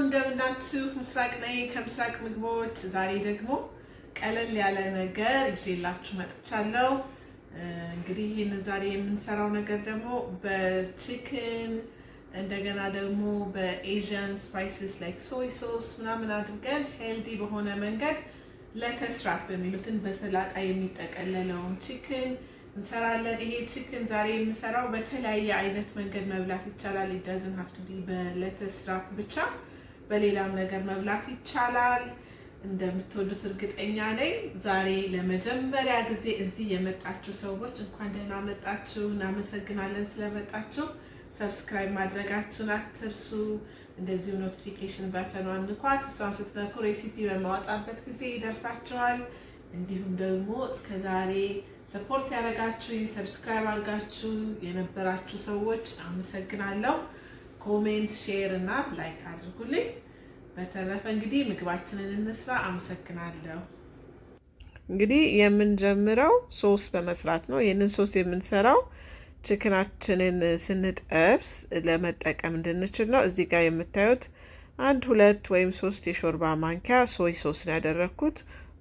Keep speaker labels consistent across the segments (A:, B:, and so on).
A: እንደምናችሁ ምስራቅ ነኝ ከምስራቅ ምግቦች ዛሬ ደግሞ ቀለል ያለ ነገር ይዤላችሁ መጥቻለሁ። እንግዲህ ይሄን ዛሬ የምንሰራው ነገር ደግሞ በቺክን እንደገና ደግሞ በኤዥያን ስፓይስስ ላይክ ሶይ ሶስ ምናምን አድርገን ሄልዲ በሆነ መንገድ ሌተስ ራፕ የሚሉትን በሰላጣ የሚጠቀለለውን ቺክን እንሰራለን። ይሄ ቺክን ዛሬ የምሰራው በተለያየ አይነት መንገድ መብላት ይቻላል። it doesn't have to be በሌተስ ራፕ ብቻ በሌላም ነገር መብላት ይቻላል። እንደምትወዱት እርግጠኛ ነኝ። ዛሬ ለመጀመሪያ ጊዜ እዚህ የመጣችሁ ሰዎች እንኳን ደህና መጣችሁ። እናመሰግናለን ስለመጣችሁ። ሰብስክራይብ ማድረጋችሁን አትርሱ። እንደዚሁ ኖቲፊኬሽን ባተኗን ንኳት። እሷን ስትነኩ ሬሲፒ በማወጣበት ጊዜ ይደርሳችኋል። እንዲሁም ደግሞ እስከዛሬ ሰፖርት ያደረጋችሁኝ ሰብስክራይብ አድርጋችሁ የነበራችሁ ሰዎች አመሰግናለሁ። ኮሜንት፣ ሼር እና ላይክ አድርጉልኝ። በተረፈ እንግዲህ ምግባችንን እንስራ። አመሰግናለሁ። እንግዲህ የምንጀምረው ሶስ በመስራት ነው። ይህንን ሶስ የምንሰራው ቺክናችንን ስንጠብስ ለመጠቀም እንድንችል ነው። እዚህ ጋር የምታዩት 1 2 ወይም 3 የሾርባ ማንኪያ ሶይ ሶስ ነው ያደረኩት።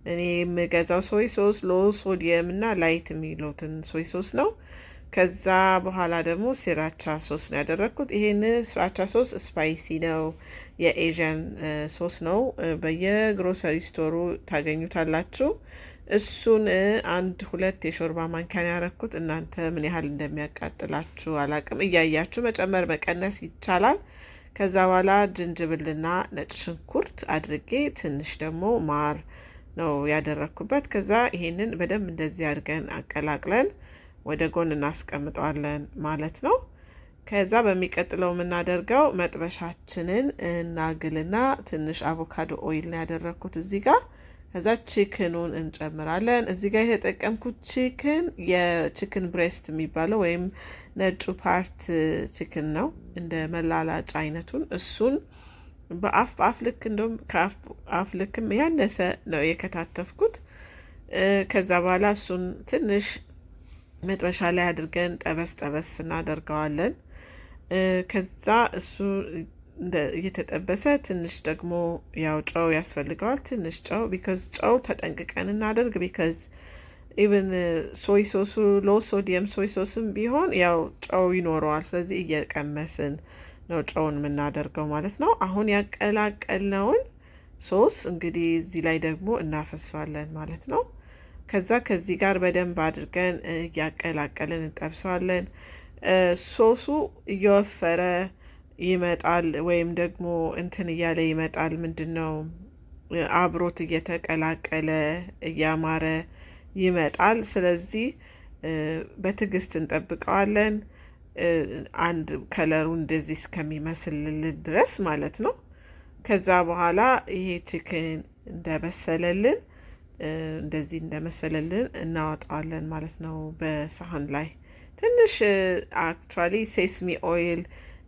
A: እኔ የምገዛው ሶይ ሶስ ሎ ሶዲየም እና ላይት የሚሉትን ሶይ ሶስ ነው። ከዛ በኋላ ደግሞ ሲራቻ ሶስ ነው ያደረኩት። ይሄን ሲራቻ ሶስ ስፓይሲ ነው፣ የኤዥያን ሶስ ነው። በየግሮሰሪ ስቶሩ ታገኙታላችሁ። እሱን 1 2 የሾርባ ማንኪያ ያደረኩት። እናንተ ምን ያህል እንደሚያቃጥላችሁ አላቅም፣ እያያችሁ መጨመር መቀነስ ይቻላል። ከዛ በኋላ ጅንጅብልና ነጭ ሽንኩርት አድርጌ ትንሽ ደግሞ ማር ነው ያደረኩበት። ከዛ ይሄንን በደንብ እንደዚህ አድርገን አቀላቅለን ወደ ጎን እናስቀምጠዋለን ማለት ነው። ከዛ በሚቀጥለው የምናደርገው መጥበሻችንን እናግልና ትንሽ አቮካዶ ኦይል ነው ያደረኩት እዚህ ጋር። ከዛ ቺክኑን እንጨምራለን። እዚህ ጋር የተጠቀምኩት ቺክን የቺክን ብሬስት የሚባለው ወይም ነጩ ፓርት ቺክን ነው፣ እንደ መላላጫ አይነቱን። እሱን በአፍ ልክ እንደውም ከአፍ ልክም ያነሰ ነው የከታተፍኩት። ከዛ በኋላ እሱን ትንሽ መጥበሻ ላይ አድርገን ጠበስ እናደርገዋለን። ከዛ እሱ እየተጠበሰ ትንሽ ደግሞ ያው ጨው ያስፈልገዋል። ትንሽ ጨው ቢካዝ ጨው ተጠንቅቀን እናደርግ። ቢካዝ ኢቨን ሶይ ሶሱ ሎ ሶዲየም ሶይ ሶስም ቢሆን ያው ጨው ይኖረዋል። ስለዚህ እየቀመስን ነው ጨውን የምናደርገው ማለት ነው። አሁን ያቀላቀልነውን ሶስ እንግዲህ እዚህ ላይ ደግሞ እናፈሰዋለን ማለት ነው። ከዛ ከዚህ ጋር በደንብ አድርገን እያቀላቀልን እንጠብሰዋለን። ሶሱ እየወፈረ ይመጣል ወይም ደግሞ እንትን እያለ ይመጣል። ምንድነው አብሮት እየተቀላቀለ እያማረ ይመጣል። ስለዚህ በትዕግስት እንጠብቀዋለን አንድ ከለሩ እንደዚህ እስከሚመስልልን ድረስ ማለት ነው። ከዛ በኋላ ይሄ ቺክን እንደበሰለልን እንደዚህ እንደመሰለልን እናወጣዋለን ማለት ነው በሳህን ላይ። ትንሽ አክቹዋሊ ሴስሚ ኦይል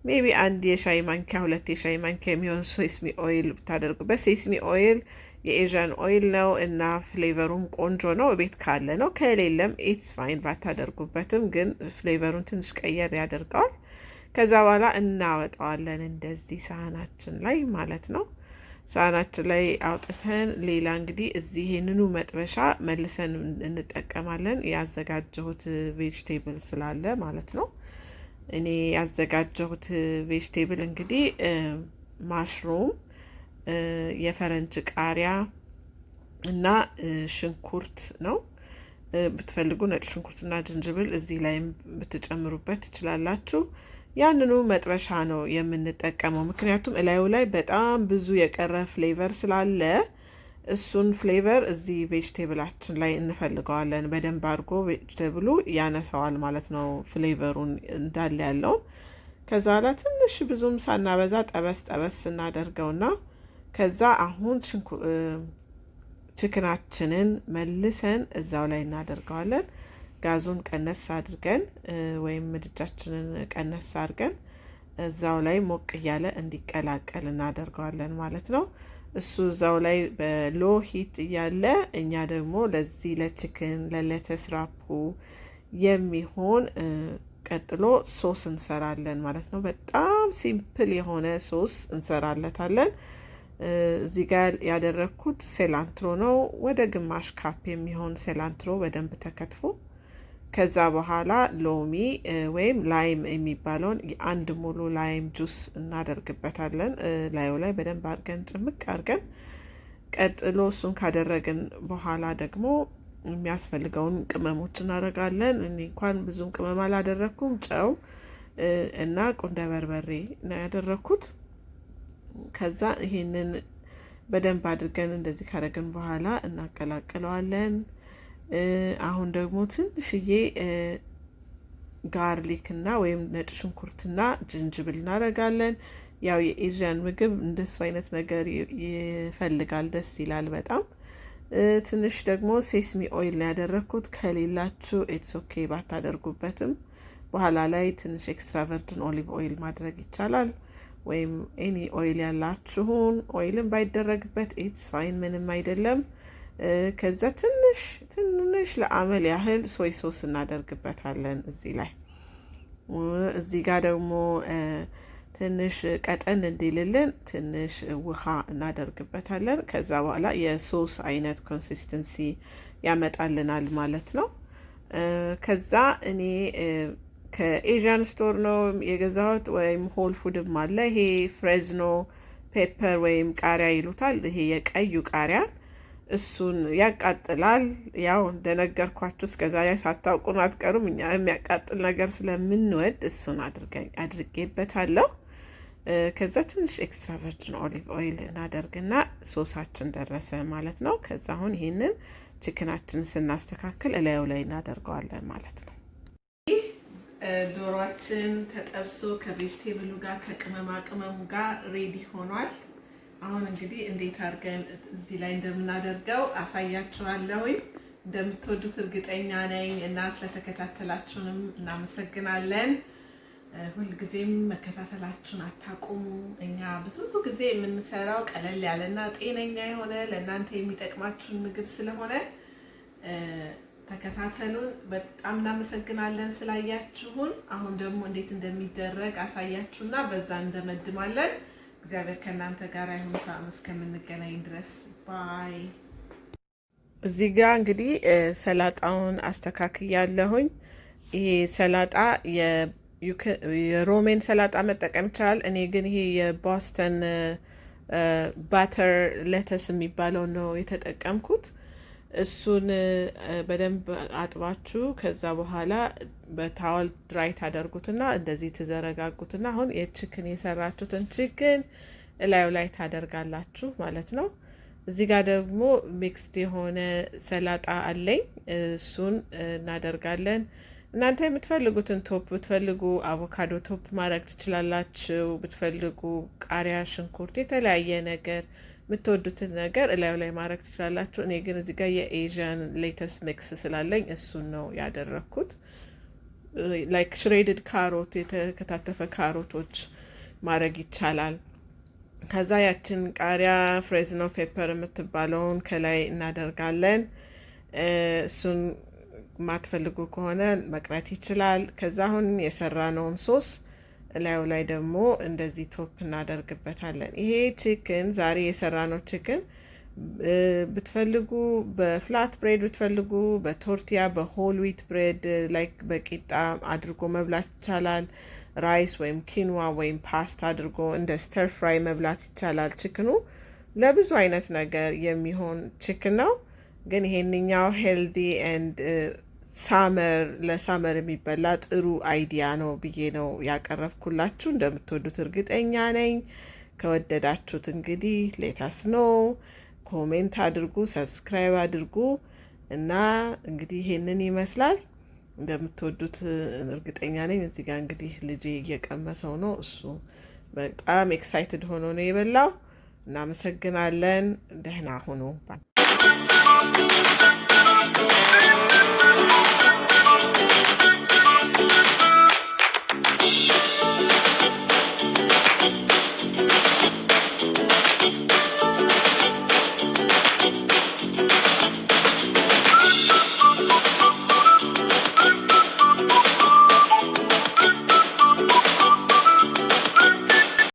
A: ሜቢ 1 የሻይ ማንኪያ 2 የሻይ ማንኪያ የሚሆን ሴስሚ ኦይል ብታደርጉበት። ሴስሚ ኦይል የኤዥያን ኦይል ነው እና ፍሌቨሩም ቆንጆ ነው። ቤት ካለ ነው፣ ከሌለም ኢትስ ፋይን ባታደርጉበትም፣ ግን ፍሌቨሩን ትንሽ ቀየር ያደርገዋል። ከዛ በኋላ እናወጣዋለን እንደዚህ ሳህናችን ላይ ማለት ነው። ሳህናችን ላይ አውጥተን ሌላ እንግዲህ እዚህ ይሄንኑ መጥበሻ መልሰን እንጠቀማለን። ያዘጋጀሁት ቬጅቴብል ስላለ ማለት ነው። እኔ ያዘጋጀሁት ቬጅቴብል እንግዲህ ማሽሩም፣ የፈረንጅ ቃሪያ እና ሽንኩርት ነው። ብትፈልጉ ነጭ ሽንኩርትና ዝንጅብል እዚህ ላይም ብትጨምሩበት ትችላላችሁ። ያንኑ መጥበሻ ነው የምንጠቀመው፣ ምክንያቱም እላዩ ላይ በጣም ብዙ የቀረ ፍሌቨር ስላለ እሱን ፍሌቨር እዚህ ቬጅቴብላችን ላይ እንፈልገዋለን። በደንብ አድርጎ ቬጅቴብሉ ያነሳዋል ማለት ነው ፍሌቨሩን እንዳለ ያለውን። ከዛ ላ ትንሽ ብዙም ሳናበዛ ጠበስ እናደርገውና ከዛ አሁን ቺክናችንን መልሰን እዛው ላይ እናደርገዋለን። ጋዙን ቀነስ አድርገን ወይም ምድጃችንን ቀነስ አድርገን እዛው ላይ ሞቅ እያለ እንዲቀላቀል እናደርገዋለን ማለት ነው። እሱ እዛው ላይ በሎ ሂት እያለ እኛ ደግሞ ለዚህ ለቺክን ለሌተስ ራፑ የሚሆን ቀጥሎ ሶስ እንሰራለን ማለት ነው። በጣም ሲምፕል የሆነ ሶስ እንሰራለታለን። እዚህ ጋር ያደረኩት ሴላንትሮ ነው። ወደ ግማሽ ካፕ የሚሆን ሴላንትሮ በደንብ ተከትፎ ከዛ በኋላ ሎሚ ወይም ላይም የሚባለውን አንድ ሙሉ ላይም ጁስ እናደርግበታለን ላዩ ላይ በደንብ አድርገን ጭምቅ አድርገን። ቀጥሎ እሱን ካደረግን በኋላ ደግሞ የሚያስፈልገውን ቅመሞች እናደርጋለን። እኔ እንኳን ብዙም ቅመም አላደረኩም። ጨው እና ቁንደ በርበሬ ነው ያደረኩት። ከዛ ይሄንን በደንብ አድርገን እንደዚህ ካደረግን በኋላ እናቀላቅለዋለን። አሁን ደግሞ ትንሽዬ ጋርሊክ እና ወይም ነጭ ሽንኩርትና ዝንጅብል እናደርጋለን። ያው የኤዥያን ምግብ እንደሱ አይነት ነገር ይፈልጋል፣ ደስ ይላል በጣም። ትንሽ ደግሞ ሴስሚ ኦይል ነው ያደረኩት። ከሌላችሁ ኢትስ ኦኬ ባታደርጉበትም በኋላ ላይ ትንሽ ኤክስትራ ቨርጅን ኦሊቭ ኦይል ማድረግ ይቻላል። ወይም ኤኒ ኦይል ያላችሁን ኦይልን ባይደረግበት ኢትስ ፋይን፣ ምንም አይደለም። ከዛ ትንሽ ለአመል ያህል ሶይ ሶስ እናደርግበታለን እዚህ ላይ። እዚህ ጋር ደግሞ ትንሽ ቀጠን እንዲልልን ትንሽ ውሃ እናደርግበታለን። ከዛ በኋላ የሶስ አይነት ኮንሲስተንሲ ያመጣልናል ማለት ነው። ከዛ እኔ ከኤዥያን ስቶር ነው የገዛሁት፣ ወይም ሆል ፉድም አለ። ይሄ ፍሬዝኖ ፔፐር ወይም ቃሪያ ይሉታል። ይሄ የቀዩ ቃሪያ እሱን ያቃጥላል። ያው እንደነገርኳችሁ እስከዛሬ ሳታውቁን አትቀሩም። እኛ የሚያቃጥል ነገር ስለምንወድ እሱን አድርጌበታለሁ። ከዛ ትንሽ ኤክስትራ ቨርጅን ኦሊቭ ኦይል እናደርግና ሶሳችን ደረሰ ማለት ነው። ከዛ አሁን ይሄንን ቺክናችንን ስናስተካክል እላዩ ላይ እናደርገዋለን ማለት ነው። ዶሮአችን ተጠብሶ ከቬጅቴብሉ ጋር ከቅመማ ቅመሙ ጋር ሬዲ ሆኗል። አሁን እንግዲህ እንዴት አድርገን እዚህ ላይ እንደምናደርገው አሳያችኋለሁ። እንደምትወዱት እርግጠኛ ነኝ እና ስለተከታተላችሁንም እናመሰግናለን። ሁልጊዜም መከታተላችሁን አታቁሙ። እኛ ብዙ ጊዜ የምንሰራው ቀለል ያለና ጤነኛ የሆነ ለእናንተ የሚጠቅማችሁን ምግብ ስለሆነ ተከታተሉን። በጣም እናመሰግናለን ስላያችሁን። አሁን ደግሞ እንዴት እንደሚደረግ አሳያችሁና በዛ እንደመድማለን። እግዚአብሔር ከእናንተ ጋር ይሁን። ሳም እስከምንገናኝ ድረስ ባይ። እዚህ ጋር እንግዲህ ሰላጣውን አስተካክያለሁኝ። ይሄ ሰላጣ የሮሜን ሰላጣ መጠቀም ይቻላል። እኔ ግን ይሄ የቦስተን ባተር ሌተስ የሚባለው ነው የተጠቀምኩት። እሱን በደንብ አጥባችሁ ከዛ በኋላ በታወል ድራይ ታደርጉትና እንደዚህ ትዘረጋጉትና አሁን የቺክን የሰራችሁትን ቺክን እላዩ ላይ ታደርጋላችሁ ማለት ነው። እዚህ ጋር ደግሞ ሚክስድ የሆነ ሰላጣ አለኝ፣ እሱን እናደርጋለን። እናንተ የምትፈልጉትን ቶፕ ብትፈልጉ አቮካዶ ቶፕ ማድረግ ትችላላችሁ። ብትፈልጉ ቃሪያ፣ ሽንኩርት፣ የተለያየ ነገር የምትወዱትን ነገር እላዩ ላይ ማድረግ ትችላላችሁ። እኔ ግን እዚህ ጋር የኤዥያን ሌተስ ሚክስ ስላለኝ እሱን ነው ያደረኩት። ላይክ ሽሬድድ ካሮት፣ የተከታተፈ ካሮቶች ማድረግ ይቻላል። ከዛ ያችን ቃሪያ ፍሬዝኖ ፔፐር የምትባለውን ከላይ እናደርጋለን። እሱን ማትፈልጉ ከሆነ መቅረት ይችላል። ከዛ አሁን የሰራነውን ሶስ እላዩ ላይ ደግሞ እንደዚህ ቶፕ እናደርግበታለን። ይሄ ቺክን ዛሬ የሰራነው ቺክን ብትፈልጉ በፍላት ብሬድ ብትፈልጉ በቶርቲያ በሆል ዊት ብሬድ ላይክ በቂጣ አድርጎ መብላት ይቻላል። ራይስ ወይም ኪንዋ ወይም ፓስታ አድርጎ እንደ ስተር ፍራይ መብላት ይቻላል። ቺክኑ ለብዙ አይነት ነገር የሚሆን ቺክን ነው። ግን ይሄንኛው ሄልዲ ኤንድ ለሳመር የሚበላ ጥሩ አይዲያ ነው ብዬ ነው ያቀረብኩላችሁ። እንደምትወዱት እርግጠኛ ነኝ። ከወደዳችሁት እንግዲህ ሌታስ ነው ኮሜንት አድርጉ፣ ሰብስክራይብ አድርጉ እና እንግዲህ ይሄንን ይመስላል። እንደምትወዱት እርግጠኛ ነኝ። እዚህ ጋር እንግዲህ ልጄ እየቀመሰው ነው። እሱ በጣም ኤክሳይትድ ሆኖ ነው የበላው። እናመሰግናለን። ደህና ሁኑ።